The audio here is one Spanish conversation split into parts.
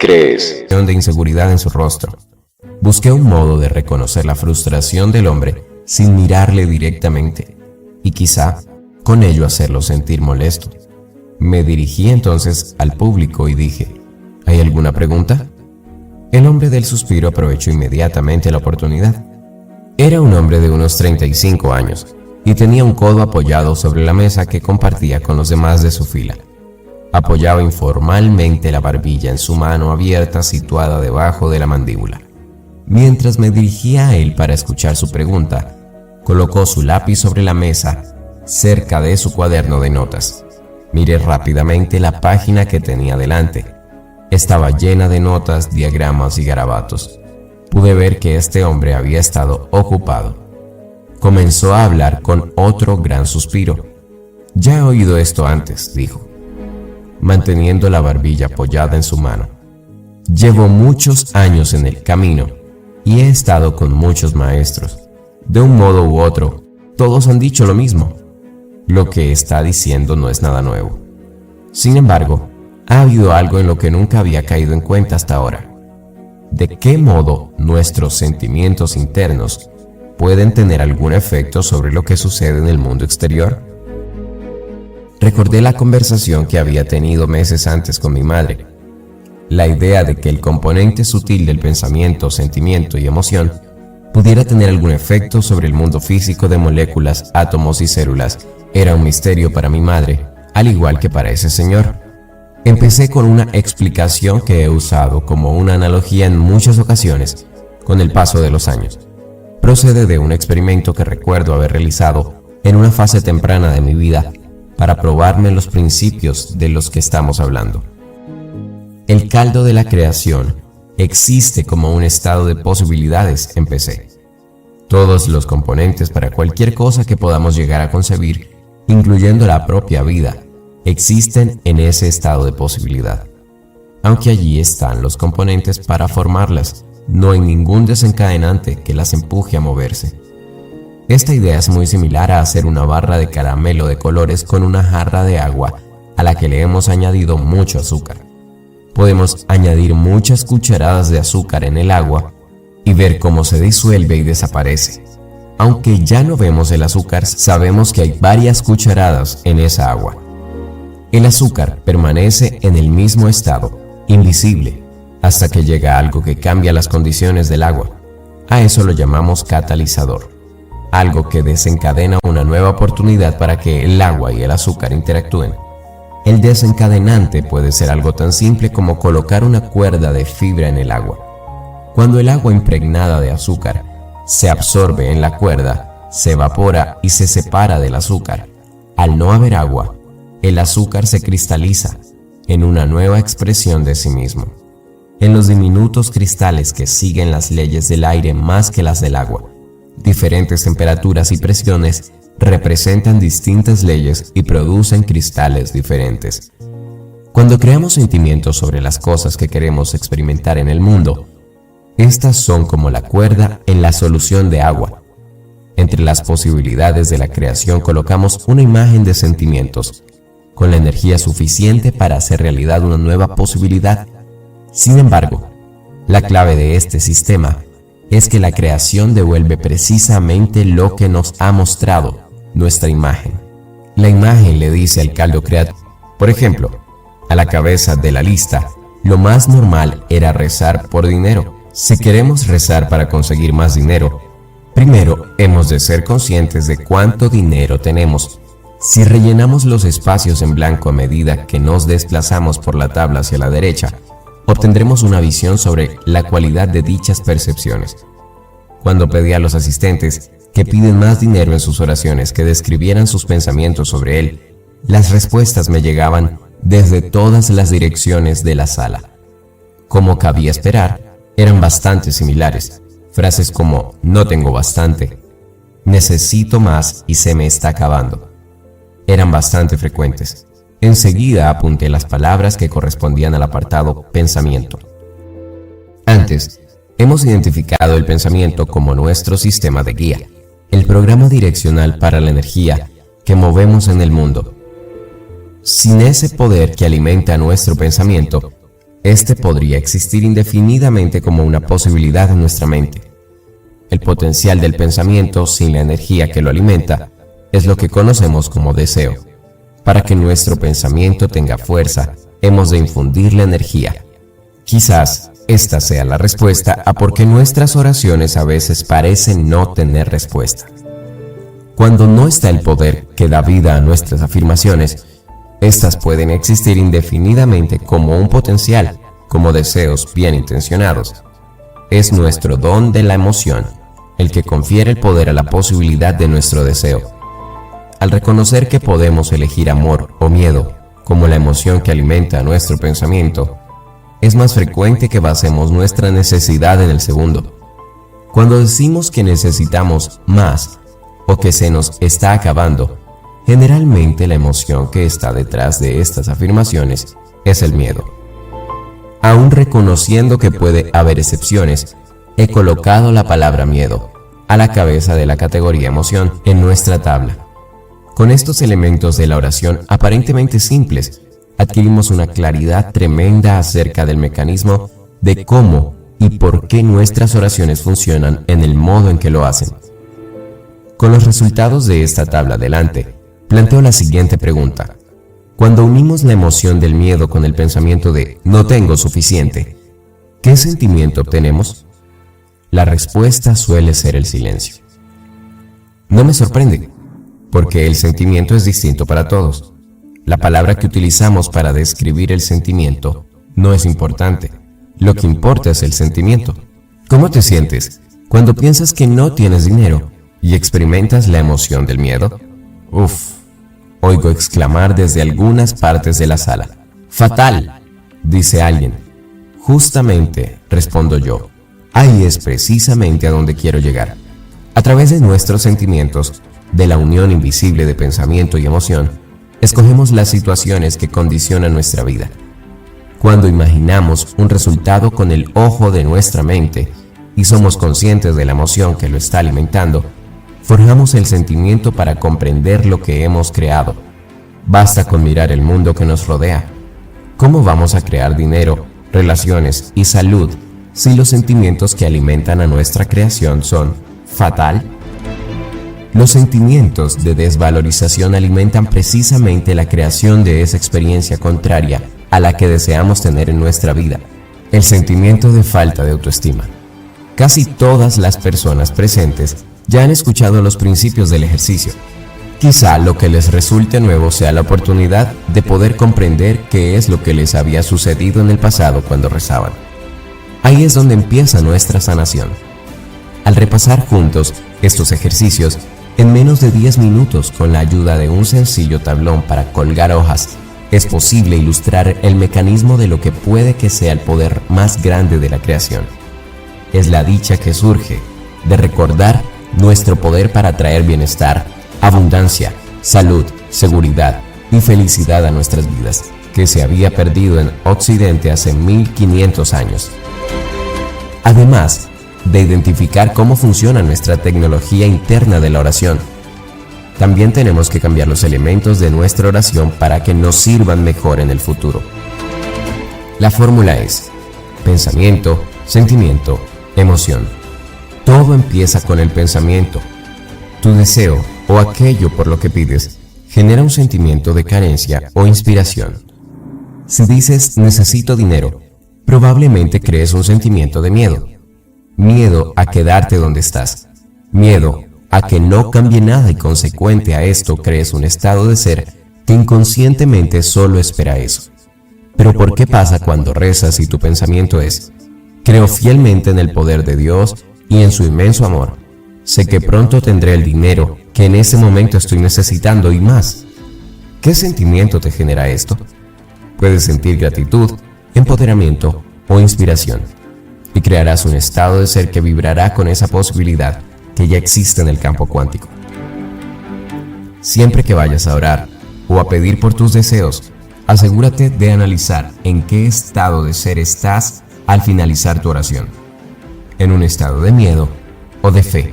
crees? De inseguridad en su rostro. Busqué un modo de reconocer la frustración del hombre sin mirarle directamente, y quizá con ello hacerlo sentir molesto. Me dirigí entonces al público y dije: ¿hay alguna pregunta? El hombre del suspiro aprovechó inmediatamente la oportunidad. Era un hombre de unos 35 años y tenía un codo apoyado sobre la mesa que compartía con los demás de su fila. Apoyaba informalmente la barbilla en su mano abierta situada debajo de la mandíbula. Mientras me dirigía a él para escuchar su pregunta, colocó su lápiz sobre la mesa cerca de su cuaderno de notas. Miré rápidamente la página que tenía delante. Estaba llena de notas, diagramas y garabatos. Pude ver que este hombre había estado ocupado. Comenzó a hablar con otro gran suspiro. «Ya he oído esto antes», dijo, manteniendo la barbilla apoyada en su mano. «Llevo muchos años en el camino y he estado con muchos maestros. De un modo u otro, todos han dicho lo mismo. Lo que está diciendo no es nada nuevo. Sin embargo, ha habido algo en lo que nunca había caído en cuenta hasta ahora. ¿De qué modo nuestros sentimientos internos pueden tener algún efecto sobre lo que sucede en el mundo exterior?» Recordé la conversación que había tenido meses antes con mi madre. La idea de que el componente sutil del pensamiento, sentimiento y emoción pudiera tener algún efecto sobre el mundo físico de moléculas, átomos y células era un misterio para mi madre, al igual que para ese señor. Empecé con una explicación que he usado como una analogía en muchas ocasiones con el paso de los años. Procede de un experimento que recuerdo haber realizado en una fase temprana de mi vida para probarme los principios de los que estamos hablando. El caldo de la creación existe como un estado de posibilidades, empecé. Todos los componentes para cualquier cosa que podamos llegar a concebir, incluyendo la propia vida, existen en ese estado de posibilidad. Aunque allí están los componentes para formarlas, no hay ningún desencadenante que las empuje a moverse. Esta idea es muy similar a hacer una barra de caramelo de colores con una jarra de agua a la que le hemos añadido mucho azúcar. Podemos añadir muchas cucharadas de azúcar en el agua y ver cómo se disuelve y desaparece. Aunque ya no vemos el azúcar, sabemos que hay varias cucharadas en esa agua. El azúcar permanece en el mismo estado, invisible, hasta que llega algo que cambia las condiciones del agua. A eso lo llamamos catalizador, algo que desencadena una nueva oportunidad para que el agua y el azúcar interactúen. El desencadenante puede ser algo tan simple como colocar una cuerda de fibra en el agua. Cuando el agua impregnada de azúcar se absorbe en la cuerda, se evapora y se separa del azúcar. Al no haber agua, el azúcar se cristaliza en una nueva expresión de sí mismo. En los diminutos cristales que siguen las leyes del aire más que las del agua, diferentes temperaturas y presiones representan distintas leyes y producen cristales diferentes. Cuando creamos sentimientos sobre las cosas que queremos experimentar en el mundo, estas son como la cuerda en la solución de agua. Entre las posibilidades de la creación colocamos una imagen de sentimientos, con la energía suficiente para hacer realidad una nueva posibilidad. Sin embargo, la clave de este sistema es que la creación devuelve precisamente lo que nos ha mostrado, nuestra imagen. La imagen le dice al caldo creativo. Por ejemplo, a la cabeza de la lista, lo más normal era rezar por dinero. Si queremos rezar para conseguir más dinero, primero hemos de ser conscientes de cuánto dinero tenemos. Si rellenamos los espacios en blanco a medida que nos desplazamos por la tabla hacia la derecha, obtendremos una visión sobre la cualidad de dichas percepciones. Cuando pedí a los asistentes que piden más dinero en sus oraciones que describieran sus pensamientos sobre él, las respuestas me llegaban desde todas las direcciones de la sala. Como cabía esperar, eran bastante similares. Frases como «no tengo bastante», «necesito más y se me está acabando» eran bastante frecuentes. Enseguida apunté las palabras que correspondían al apartado pensamiento. Antes, hemos identificado el pensamiento como nuestro sistema de guía, el programa direccional para la energía que movemos en el mundo. Sin ese poder que alimenta nuestro pensamiento, Este podría existir indefinidamente como una posibilidad en nuestra mente. El potencial del pensamiento sin la energía que lo alimenta es lo que conocemos como deseo. Para que nuestro pensamiento tenga fuerza, hemos de infundirle energía. Quizás esta sea la respuesta a por qué nuestras oraciones a veces parecen no tener respuesta. Cuando no está el poder que da vida a nuestras afirmaciones, estas pueden existir indefinidamente como un potencial, como deseos bien intencionados. Es nuestro don de la emoción el que confiere el poder a la posibilidad de nuestro deseo. Al reconocer que podemos elegir amor o miedo como la emoción que alimenta nuestro pensamiento, es más frecuente que basemos nuestra necesidad en el segundo. Cuando decimos que necesitamos más o que se nos está acabando, generalmente la emoción que está detrás de estas afirmaciones es el miedo. Aún reconociendo que puede haber excepciones, he colocado la palabra miedo a la cabeza de la categoría emoción en nuestra tabla. Con estos elementos de la oración aparentemente simples, adquirimos una claridad tremenda acerca del mecanismo de cómo y por qué nuestras oraciones funcionan en el modo en que lo hacen. Con los resultados de esta tabla delante, planteo la siguiente pregunta. Cuando unimos la emoción del miedo con el pensamiento de no tengo suficiente, ¿qué sentimiento obtenemos? La respuesta suele ser el silencio. No me sorprende, porque el sentimiento es distinto para todos. La palabra que utilizamos para describir el sentimiento no es importante. Lo que importa es el sentimiento. ¿Cómo te sientes cuando piensas que no tienes dinero y experimentas la emoción del miedo? Uf, oigo exclamar desde algunas partes de la sala. ¡Fatal!, dice alguien. Justamente, respondo yo. Ahí es precisamente a donde quiero llegar. A través de nuestros sentimientos, de la unión invisible de pensamiento y emoción, escogemos las situaciones que condicionan nuestra vida. Cuando imaginamos un resultado con el ojo de nuestra mente y somos conscientes de la emoción que lo está alimentando, forjamos el sentimiento para comprender lo que hemos creado. Basta con mirar el mundo que nos rodea. ¿Cómo vamos a crear dinero, relaciones y salud si los sentimientos que alimentan a nuestra creación son fatal? Los sentimientos de desvalorización alimentan precisamente la creación de esa experiencia contraria a la que deseamos tener en nuestra vida, el sentimiento de falta de autoestima. Casi todas las personas presentes ya han escuchado los principios del ejercicio. Quizá lo que les resulte nuevo sea la oportunidad de poder comprender qué es lo que les había sucedido en el pasado cuando rezaban. Ahí es donde empieza nuestra sanación. Al repasar juntos estos ejercicios, en menos de 10 minutos, con la ayuda de un sencillo tablón para colgar hojas, es posible ilustrar el mecanismo de lo que puede que sea el poder más grande de la creación. Es la dicha que surge de recordar nuestro poder para traer bienestar, abundancia, salud, seguridad y felicidad a nuestras vidas, que se había perdido en Occidente hace 1500 años. Además de identificar cómo funciona nuestra tecnología interna de la oración, también tenemos que cambiar los elementos de nuestra oración para que nos sirvan mejor en el futuro. La fórmula es pensamiento, sentimiento, emoción. Todo empieza con el pensamiento. Tu deseo o aquello por lo que pides genera un sentimiento de carencia o inspiración. Si dices necesito dinero, probablemente crees un sentimiento de miedo. Miedo a quedarte donde estás. Miedo a que no cambie nada y consecuente a esto crees un estado de ser que inconscientemente solo espera eso. Pero ¿por qué pasa cuando rezas y tu pensamiento es: creo fielmente en el poder de Dios y en su inmenso amor? Sé que pronto tendré el dinero que en ese momento estoy necesitando y más. ¿Qué sentimiento te genera esto? Puedes sentir gratitud, empoderamiento o inspiración, y crearás un estado de ser que vibrará con esa posibilidad que ya existe en el campo cuántico. Siempre que vayas a orar o a pedir por tus deseos, asegúrate de analizar en qué estado de ser estás al finalizar tu oración, en un estado de miedo o de fe.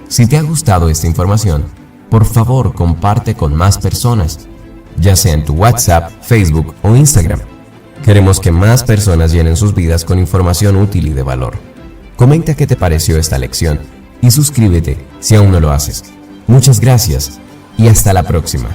Si te ha gustado esta información, por favor comparte con más personas, ya sea en tu WhatsApp, Facebook o Instagram. Queremos que más personas llenen sus vidas con información útil y de valor. Comenta qué te pareció esta lección y suscríbete si aún no lo haces. Muchas gracias y hasta la próxima.